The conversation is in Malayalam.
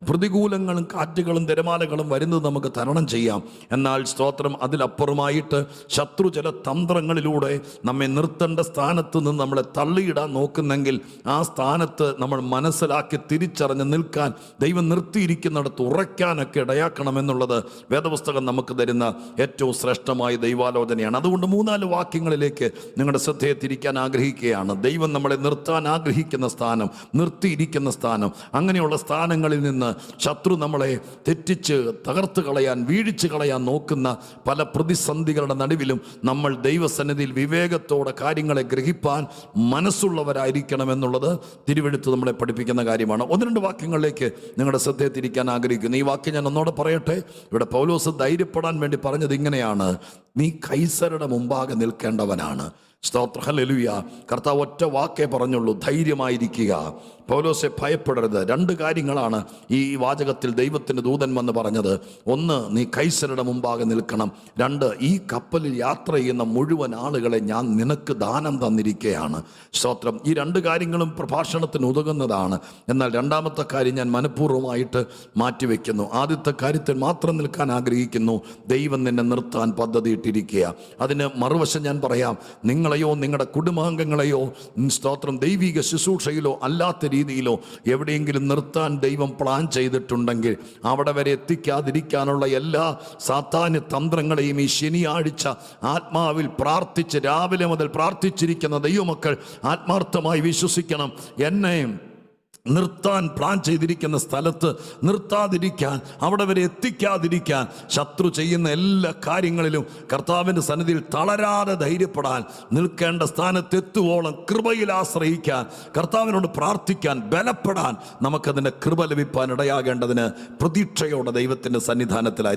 പ്രതികൂലങ്ങളും കാറ്റുകളും തിരമാലകളും വരുന്നത് നമുക്ക് തരണം ചെയ്യാം. എന്നാൽ സ്തോത്രം, അതിലപ്പുറമായിട്ട് ശത്രു ചില തന്ത്രങ്ങളിലൂടെ നമ്മെ നിർത്തേണ്ട സ്ഥാനത്ത് നിന്ന് നമ്മളെ തള്ളിയിടാൻ നോക്കുന്നെങ്കിൽ ആ സ്ഥാനത്ത് നമ്മൾ മനസ്സിലാക്കി തിരിച്ചറിഞ്ഞ് നിൽക്കാൻ, ദൈവം നിർത്തിയിരിക്കുന്നിടത്ത് ഉറയ്ക്കാനൊക്കെ ഇടയാക്കണമെന്നുള്ളത് വേദപുസ്തകം നമുക്ക് തരുന്ന ഏറ്റവും ശ്രേഷ്ഠമായ ദൈവാലോചനയാണ്. അതുകൊണ്ട് 3-4 വാക്യങ്ങളിലേക്ക് നിങ്ങളുടെ ശ്രദ്ധയെ തിരിക്കാൻ ആഗ്രഹിക്കുകയാണ്. ദൈവം നമ്മളെ നിർത്താൻ ആഗ്രഹിക്കുന്ന സ്ഥാനം, നിർത്തിയിരിക്കുന്ന സ്ഥാനം, അങ്ങനെയുള്ള സ്ഥാനങ്ങളിൽ നിന്ന് ശത്രു നമ്മളെ തെറ്റിച്ച് തകർത്ത് കളയാൻ, വീഴിച്ച് കളയാൻ നോക്കുന്ന പല പ്രതിസന്ധികളുടെ നടുവിലും നമ്മൾ ദൈവസന്നിധിയിൽ വിവേകത്തോടെ കാര്യങ്ങളെ ഗ്രഹിപ്പാൻ മനസ്സുള്ളവരായിരിക്കണമെന്നുള്ളത് തിരുവെഴുത്ത് നമ്മളെ പഠിപ്പിക്കുന്ന കാര്യമാണ്. 1-2 വാക്യങ്ങളിലേക്ക് നിങ്ങളുടെ ശ്രദ്ധയെ തിരിക്കാൻ ആഗ്രഹിക്കുന്നു. ഈ വാക്യം ഞാൻ ഒന്നോടെ പറയട്ടെ. ഇവിടെ പൗലോസ് ധൈര്യപ്പെടാൻ വേണ്ടി പറഞ്ഞത് ഇങ്ങനെയാണ്: നീ കൈസരുടെ മുമ്പാകെ നിൽക്കേണ്ടവനാണ്. സ്തോത്രം, ഹല്ലേലൂയ. കർത്താവ് ഒറ്റ വാക്കേ പറഞ്ഞുള്ളൂ: ധൈര്യമായിരിക്കുക, പൗലോസെ ഭയപ്പെടരുത്. 2 കാര്യങ്ങളാണ് ഈ വാചകത്തിൽ ദൈവത്തിൻ്റെ ദൂതൻ വന്ന് പറഞ്ഞത്. 1, നീ കൈസരുടെ മുമ്പാകെ നിൽക്കണം. 2, ഈ കപ്പലിൽ യാത്ര ചെയ്യുന്ന മുഴുവൻ ആളുകളെ ഞാൻ നിനക്ക് ദാനം തന്നിരിക്കുകയാണ്. സ്തോത്രം. ഈ 2 കാര്യങ്ങളും പ്രഭാഷണത്തിന് ഉതകുന്നതാണ്. എന്നാൽ 2ാമത്തെ കാര്യം ഞാൻ മനഃപൂർവ്വമായിട്ട് മാറ്റിവെക്കുന്നു. ആദ്യത്തെ കാര്യത്തിൽ മാത്രം നിൽക്കാൻ ആഗ്രഹിക്കുന്നു. ദൈവം നിന്നെ നിർത്താൻ പദ്ധതിയിട്ടിരിക്കുക. അതിന് മറുവശം ഞാൻ പറയാം: നിങ്ങളെയോ നിങ്ങളുടെ കുടുംബാംഗങ്ങളെയോ സ്തോത്രം ദൈവിക ശുശ്രൂഷയിലോ അല്ലാത്ത രീതിയിലോ എവിടെയെങ്കിലും നിർത്താൻ ദൈവം പ്ലാൻ ചെയ്തിട്ടുണ്ടെങ്കിൽ അവിടെ വരെ എത്തിക്കാതിരിക്കാനുള്ള എല്ലാ സാത്താന്യ തന്ത്രങ്ങളെയും ഈ ശനിയാഴ്ച ആത്മാവിൽ പ്രാർത്ഥിച്ച്, രാവിലെ മുതൽ പ്രാർത്ഥിച്ചിരിക്കുന്ന ദൈവമക്കൾ ആത്മാർത്ഥമായി വിശ്വസിക്കണം. എന്നെ നിർത്താൻ പ്ലാൻ ചെയ്തിരിക്കുന്ന സ്ഥലത്ത് നിർത്താതിരിക്കാൻ, അവിടെ വരെ എത്തിക്കാതിരിക്കാൻ ശത്രു ചെയ്യുന്ന എല്ലാ കാര്യങ്ങളിലും കർത്താവിൻ്റെ സന്നിധിയിൽ തളരാതെ ധൈര്യപ്പെടാൻ, നിൽക്കേണ്ട സ്ഥാനത്തെത്തുവോളം കൃപയിൽ ആശ്രയിക്കാൻ, കർത്താവിനോട് പ്രാർത്ഥിക്കാൻ, ബലപ്പെടാൻ, നമുക്കതിൻ്റെ കൃപ ലഭിക്കാൻ ഇടയാകേണ്ടതിന് പ്രതീക്ഷയോടെ ദൈവത്തിൻ്റെ സന്നിധാനത്തിലായിരിക്കും.